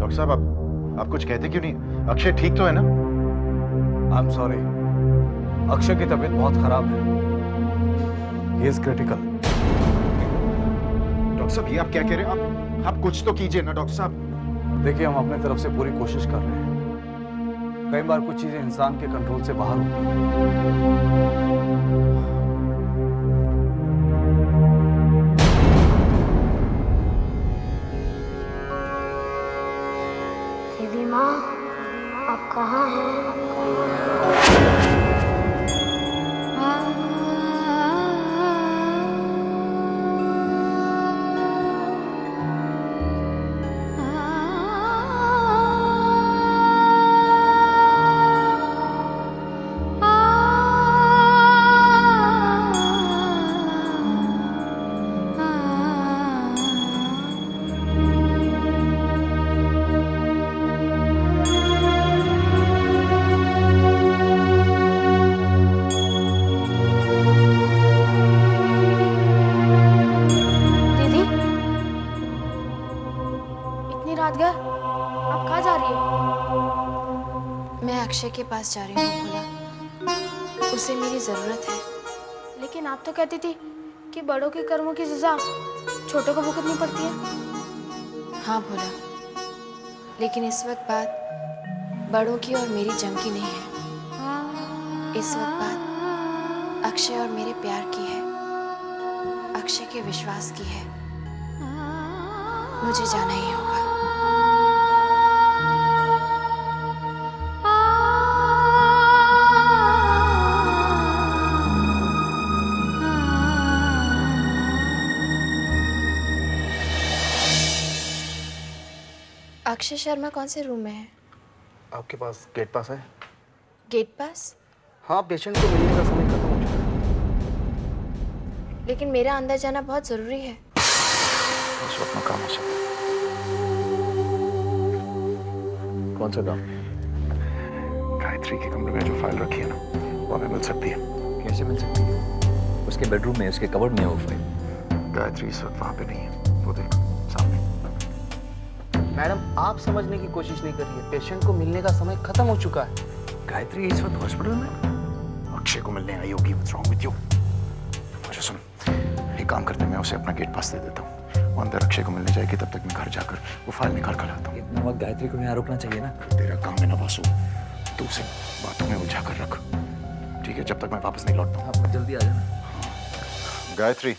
Doctor साहब आप कुछ कहते क्यों नहीं? अक्षय ठीक तो है ना? आई एम सॉरी, अक्षय की तबीयत बहुत खराब है। He is critical. डॉक्टर साहब ये आप क्या कह रहे हैं? आप कुछ तो कीजिए ना डॉक्टर साहब। देखिए, हम अपने तरफ से पूरी कोशिश कर रहे हैं। कई बार कुछ चीजें इंसान के कंट्रोल से बाहर होती हैं। दीदी माँ, आप कहाँ हैं? दीदी, इतनी रात गए, आप कहाँ जा रही है? मैं अक्षय के पास जा रही हूँ भोला, उसे मेरी ज़रूरत है। लेकिन आप तो कहती थी कि बड़ों के कर्मों की सजा छोटों को भुगतनी पड़ती है। हाँ भोला, लेकिन इस वक्त बात बड़ों की और मेरी जंग की नहीं है। इस वक्त बात अक्षय और मेरे प्यार की है, अक्षय के विश्वास की है। मुझे जाना ही होगा। अक्षय शर्मा कौन से रूम में है? आपके पास गेट पास है? गेट पास? हाँ, पेशेंट को मिलने का समय खत्म हो चुका है। लेकिन मेरा अंदर जाना बहुत ज़रूरी है। उस वक्त काम हो सकता। कौन सा काम? गायत्री के कमरे में जो फाइल रखी है ना, वो हमें मिल सकती है। कैसे मिल सकती है? उसके बेडरूम में, उसके कबर्ड में है वो फाइल। गायत्री इस वक्त वहां पे नहीं है, वो देख सामने। मैडम, आप समझने की कोशिश नहीं कर रही है। पेशेंट को मिलने का समय खत्म हो चुका है। गायत्री इस वक्त हॉस्पिटल में अक्षय को मिलने आई होगी। What's wrong with you? मुझे सुन, एक काम करते हैं, मैं उसे अपना गेट पास दे देता हूँ। वो अंदर अक्षय को मिलने जाएगी, तब तक मैं घर जाकर वो फाइल निकाल कर लाता हूँ। इतना वक्त गायत्री को यहाँ रोकना चाहिए ना। तेरा काम है ना वासु, तू उसे बातों में उलझा कर रख, ठीक है? जब तक मैं वापस नहीं लौटता हूँ। आप जल्दी आ जाना। गायत्री,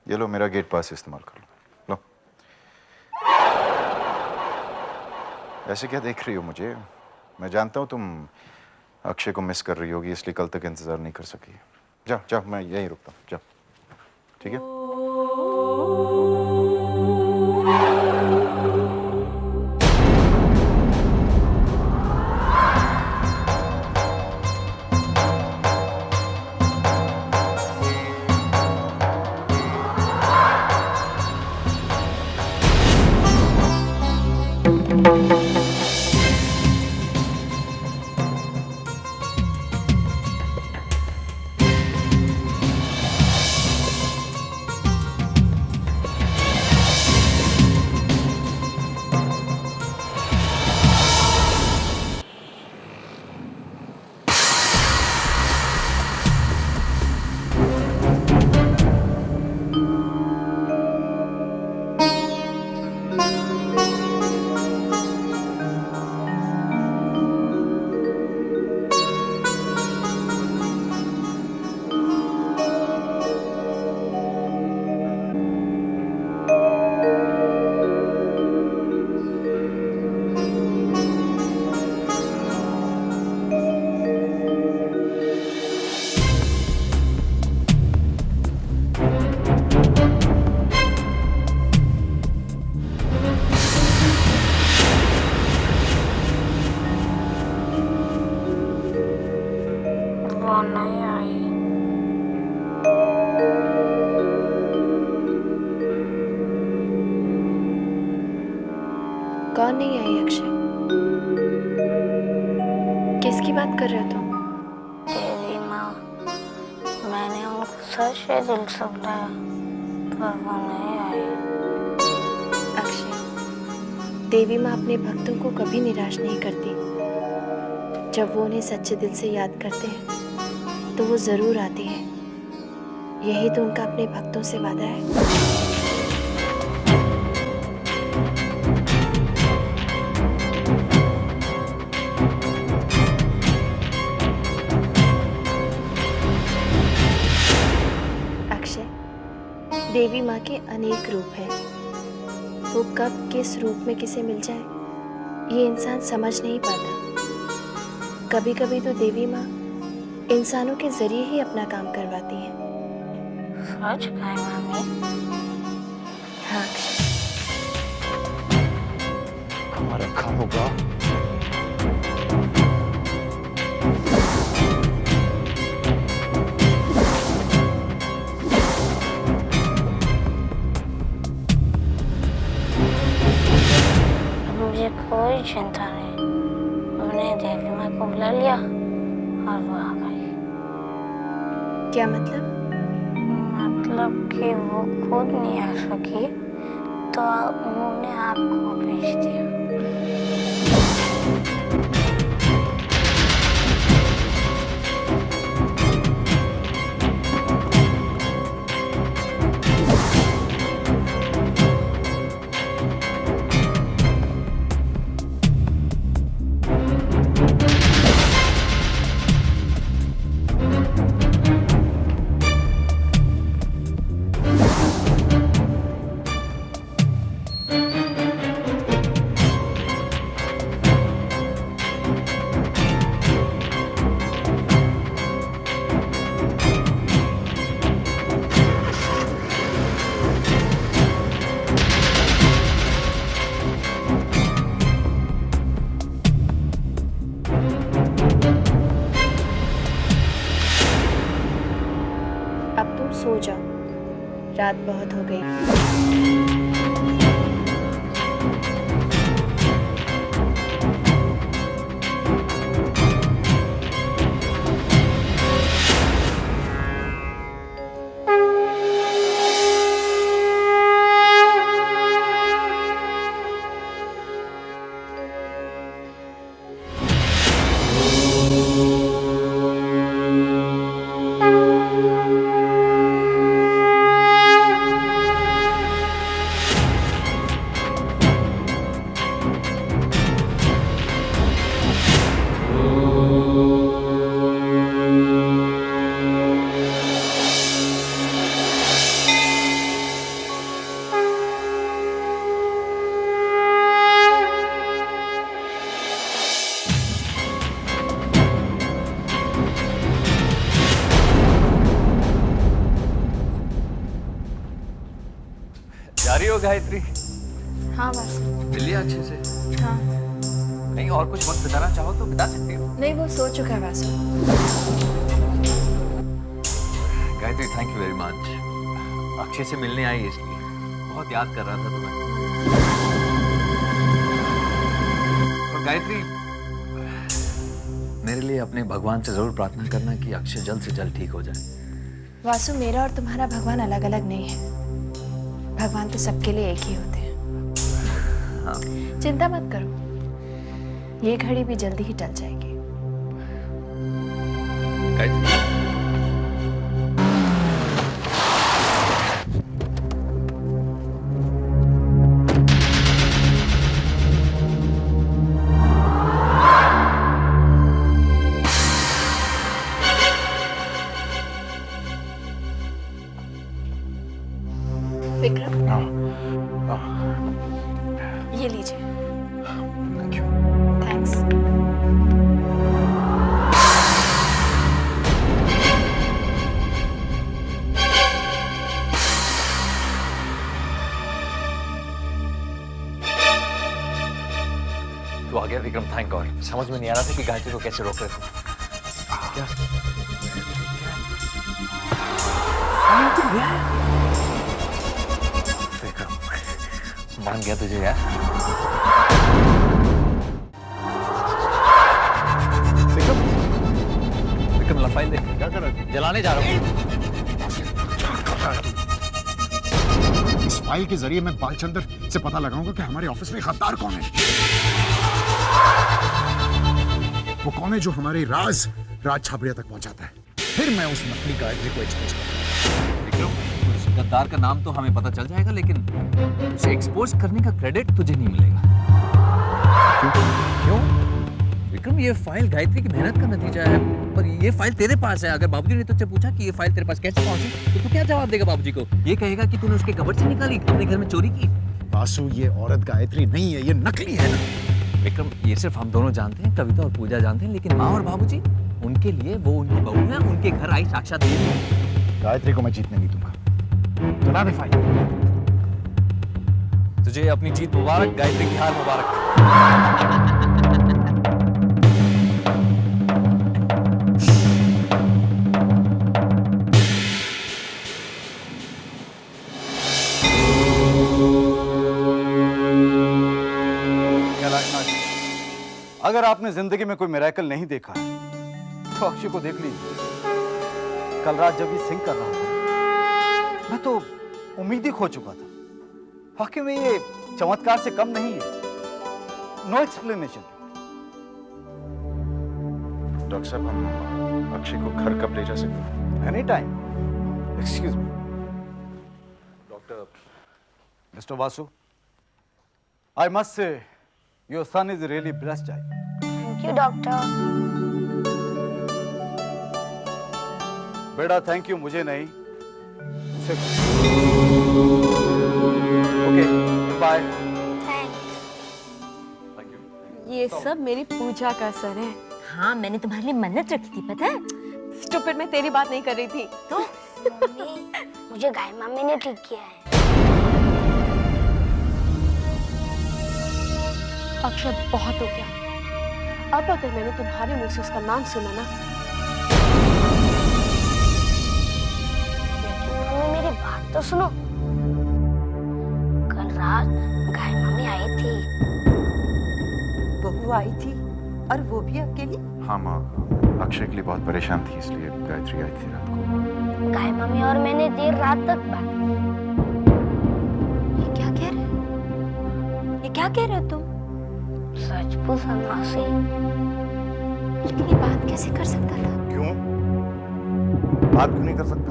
ये लो मेरा गेट पास इस्तेमाल कर लो। लो, ऐसे क्या देख रही हो मुझे? मैं जानता हूँ तुम अक्षय को मिस कर रही होगी, इसलिए कल तक इंतजार नहीं कर सकी। जाओ जाओ, मैं यहीं रुकता हूँ, जाओ, ठीक है? वो नहीं आई। कौन नहीं आई अक्षय? किसकी बात कर रहे हो तुम? दीदी माँ, मैंने उनको सच से दिल से बुलाया, पर वो नहीं आई। अक्षय, देवी माँ अपने भक्तों को कभी निराश नहीं करती। जब वो उन्हें सच्चे दिल से याद करते हैं तो वो जरूर आती है। यही तो उनका अपने भक्तों से वादा है। अक्षय, देवी माँ के अनेक रूप हैं। वो कब किस रूप में किसे मिल जाए ये इंसान समझ नहीं पाता। कभी कभी तो देवी माँ इंसानों के जरिए ही अपना काम करवाती हैं। सच कहे मामी? हाँ अक्षय। कहाँ रखा होगा? मुझे कोई चिंता नहीं, मैंने देवी माँ को बुला लिया और वो आ गई। क्या मतलब? मतलब कि वो खुद नहीं आ सकी तो उन्होंने आपको भेज दिया। अब तुम सो जाओ, रात बहुत हो गई। जा रही हो गायत्री? हाँ वासु। मिल लिया अच्छे से? हाँ। नहीं और कुछ वक्त बिताना चाहो तो बिता सकती हो। नहीं, वो सो चुका है Vasu. Gayatri thank you very much. Akshay से मिलने आई इसलिए बहुत याद कर रहा था तुम्हें। और गायत्री मेरे लिए अपने भगवान से जरूर प्रार्थना करना कि अक्षय जल्द से जल्द ठीक हो जाए। वासु, मेरा और तुम्हारा भगवान अलग अलग नहीं है। भगवान तो सबके लिए एक ही होते हैं। हाँ। चिंता मत करो, ये घड़ी भी जल्दी ही टल जाएगी। गायत्री विक्रम, हाँ, ये लीजिए। Thank you. थैंक्स। तू आ गया विक्रम, थैंक गॉड। समझ में नहीं आ रहा था कि गायत्री को कैसे रोक रहे थे। क्या? विक्रम मान गया तुझे यार। विक्रम, विक्रम लफाइल देख। क्या कर रहा है? जलाने जा रहा हूँ। फाइल के जरिए मैं बालचंदर से पता लगाऊंगा कि हमारे ऑफिस में गद्दार कौन है। वो कौन है जो हमारे राज छाबड़िया तक पहुंचाता है। फिर मैं उस नकली गायत्री को एक्सपोज करूंगा। विक्रम, उस गद्दार का नाम तो हमें पता चल जाएगा, लेकिन उसे एक्सपोज करने का क्रेडिट तुझे नहीं मिलेगा। क्यों? विक्रम, ये फाइल गायत्री की मेहनत का नतीजा है, पर ये फाइल तेरे पास है। अगर बाबूजी ने तुझसे पूछा कि ये फाइल तेरे पास कैसे पहुंची, तो तू क्या जवाब देगा बाबूजी को? ये कहेगा कि तूने उसके कबर्ड से निकाली, अपने घर में चोरी की। वासु, ये औरत गायत्री नहीं है, ये नकली है ना। विक्रम, ये सिर्फ हम दोनों जानते हैं, कविता और पूजा जानते हैं, लेकिन माँ और बाबूजी, उनके लिए वो उनकी बहू है, उनके घर आई साक्षात देवी है। गायत्री को मैं जीतने नहीं दूंगा। चला दे फाइल। तुझे अपनी जीत मुबारक, गायत्री की हार मुबारक। अगर आपने जिंदगी में कोई मिरेकल नहीं देखा है तो अक्षय को देख लीजिए। कल रात जब ये सिंग कर रहा था, मैं तो उम्मीद ही खो चुका था। वाकई में ये चमत्कार से कम नहीं है। No explanation. डॉक्टर साहब, हम अक्षय को घर कब ले जा सकते हैं? Any time. Excuse me doctor. Mister Vasu, I must say your son is really blessed child. Thank you doctor. बेटा थैंक यू मुझे नहीं, ओके बाय। ये सब मेरी पूजा का असर है। हाँ, मैंने तुम्हारे लिए मन्नत रखी थी, पता है? स्टूपिड, मैं तेरी बात नहीं कर रही थी। तो मम्मी, मुझे गाय मम्मी ने ठीक किया है। अक्षय, बहुत हो गया। अब अगर मैंने तुम्हारे मुंह से उसका नाम सुना ना। लेकिन मम्मी मेरी बात तो सुनो। कल रात गाय मम्मी आई थी। बहू आई थी और वो भी अकेली? हाँ माँ, अक्षय के लिए बहुत परेशान थी, इसलिए गायत्री आई थी रात को। गाय मम्मी और मैंने देर रात तक बात की। ये क्या कह रहे हो? ये क्या कह रहे हो तुम? सच पूछा मासी। लेकिन ये बात कैसे कर सकता था? क्यों? बात क्यों नहीं कर सकता?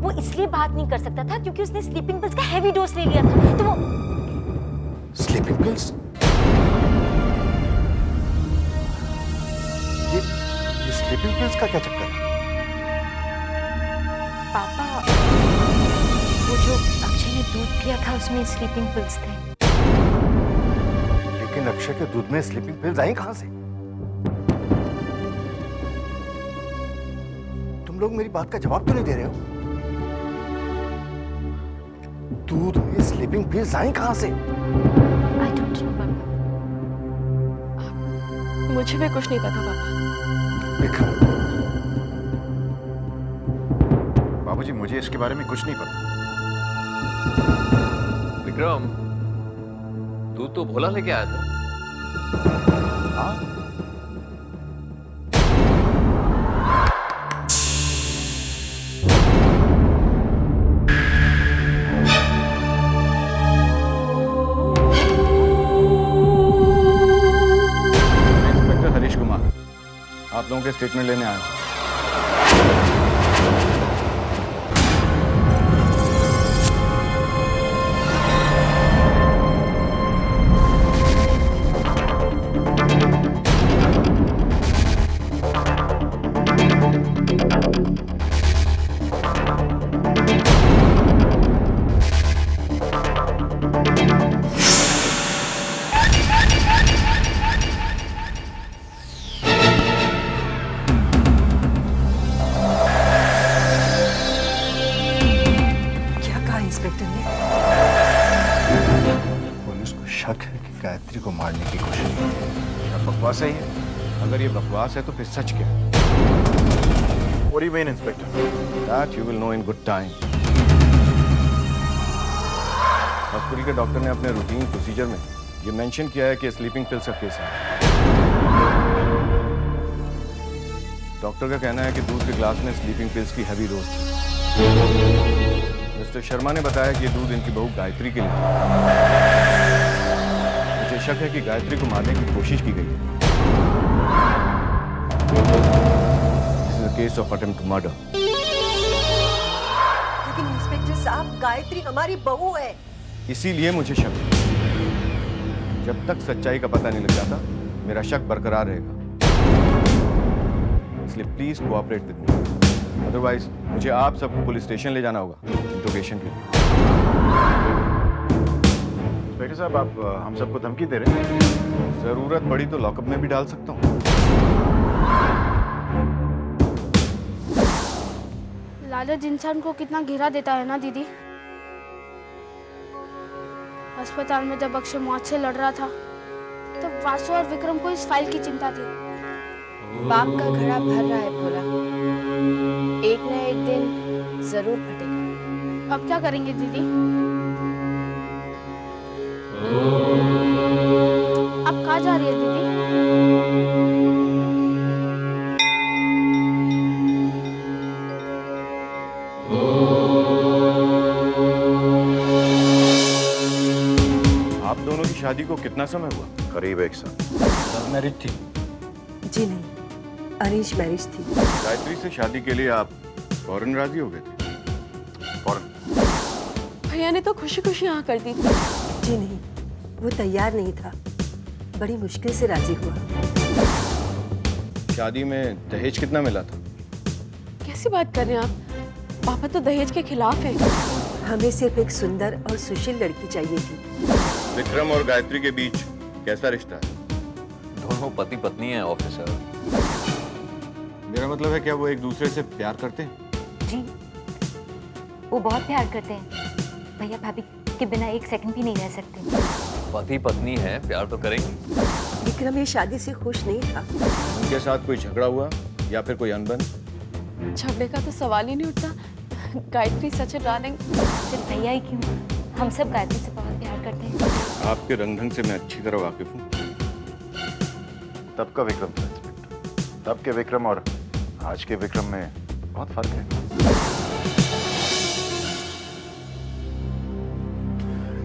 वो इसलिए बात नहीं कर सकता था क्योंकि उसने स्लीपिंग पिल्स का हेवी डोज ले लिया था। तो वो स्लीपिंग पिल्स? ये स्लीपिंग पिल्स का क्या चक्कर है? पापा, वो जो अक्षय ने दूध पिया था उसमें स्लीपिंग पिल्स थे। लेकिन अक्षय के दूध में स्लीपिंग पिल्स आई कहां से? तुम लोग मेरी बात का जवाब क्यों नहीं दे रहे हो? दूध में स्लीपिंग पिल्स आई कहां से? आई डोंट नो पापा। मुझे भी कुछ नहीं पता पापा। विक्रम, बाबूजी, मुझे इसके बारे में कुछ नहीं पता। विक्रम, दूध तो भोला लेके आया था। हाँ? इंस्पेक्टर हरीश कुमार, आप लोगों के स्टेटमेंट लेने आया हूं। पुलिस को शक है कि गायत्री को मारने की कोशिश की है। अब बकवास है ये? अगर ये बकवास है तो फिर सच क्या है? What do you mean, Inspector? That you will know in good time. Hospital के डॉक्टर ने अपने रूटीन प्रोसीजर में ये मेंशन किया है कि स्लीपिंग पिल्स का केस है। डॉक्टर का कहना है कि दूध के ग्लास में स्लीपिंग पिल्स की हैवी डोज थी। मिस्टर मिस्टर शर्मा ने बताया कि ये दूध इनकी बहू गायत्री के लिए है। मुझे शक है कि गायत्री को मारने की कोशिश की गई है। This is a case of attempt to murder. लेकिन इंस्पेक्टर साहब, गायत्री हमारी बहू है। इसीलिए मुझे शक है। जब तक सच्चाई का पता नहीं लग जाता, मेरा शक बरकरार रहेगा। इसलिए please cooperate with me, otherwise मुझे आप सबको पुलिस स्टेशन ले जाना होगा इंट्रोगेशन के लिए। इंस्पेक्टर साहब, आप हम सबको धमकी दे रहे हैं? जरूरत पड़ी तो लॉकअप में भी डाल सकता हूँ। लालच इंसान को कितना घिरा देता है ना दीदी। अस्पताल में जब अक्षय मौत से लड़ रहा था, तब वासु और विक्रम को इस फाइल की चिंता थी। बाप का घड़ा भर रहा है भोला, एक न एक दिन जरूर फटेगा। अब क्या करेंगे दीदी? अब कहाँ जा रही है दीदी? आप दोनों की शादी को कितना समय हुआ? करीब 1 साल। लव मैरिज थी? जी नहीं, अरेंज मैरिज थी। गायत्री से शादी के लिए आप फौरन राजी हो गए थे? फौरन? भैया ने तो खुशी खुशी हाँ कर दी थी। जी नहीं, वो तैयार नहीं था, बड़ी मुश्किल से राजी हुआ। शादी में दहेज कितना मिला था? कैसी बात कर रहे हैं आप? पापा तो दहेज के खिलाफ है। हमें सिर्फ एक सुंदर और सुशील लड़की चाहिए थी। विक्रम और गायत्री के बीच कैसा रिश्ता है? दोनों पति पत्नी हैं ऑफिसर। मेरा मतलब है, क्या वो एक दूसरे से प्यार करते हैं? जी, वो बहुत प्यार करते हैं। भैया भाभी के बिना एक सेकंड भी नहीं रह सकते। पति पत्नी है, प्यार तो करेंगे। विक्रम ये शादी से खुश नहीं था। उनके साथ कोई झगड़ा हुआ या फिर कोई अनबन? झगड़े का तो सवाल ही नहीं उठता। गायत्री सच है डार्लिंग। सिर्फ भैया ही क्यों, हम सब गायत्री से बहुत प्यार करते हैं। आपके रंग ढंग से मैं अच्छी तरह वाकिफ हूँ। तब का विक्रम था इंस्पेक्टर। तब के विक्रम और आज के विक्रम में बहुत फर्क है।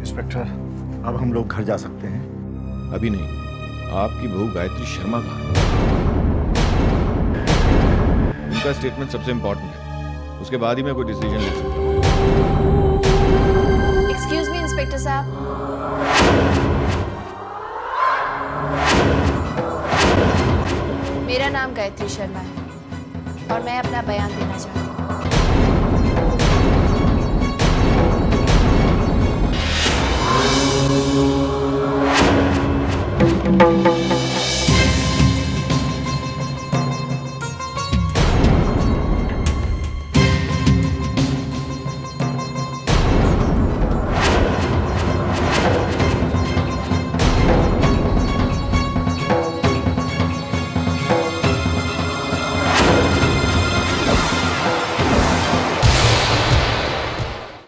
इंस्पेक्टर, अब हम लोग घर जा सकते हैं? अभी नहीं। आपकी बहू गायत्री शर्मा कहाँ है? उनका स्टेटमेंट सबसे इम्पोर्टेंट है, उसके बाद ही मैं कोई डिसीजन ले सकता हूँ। एक्सक्यूज मी इंस्पेक्टर साहब। मेरा नाम गायत्री शर्मा है और मैं अपना बयान देना चाहती हूँ।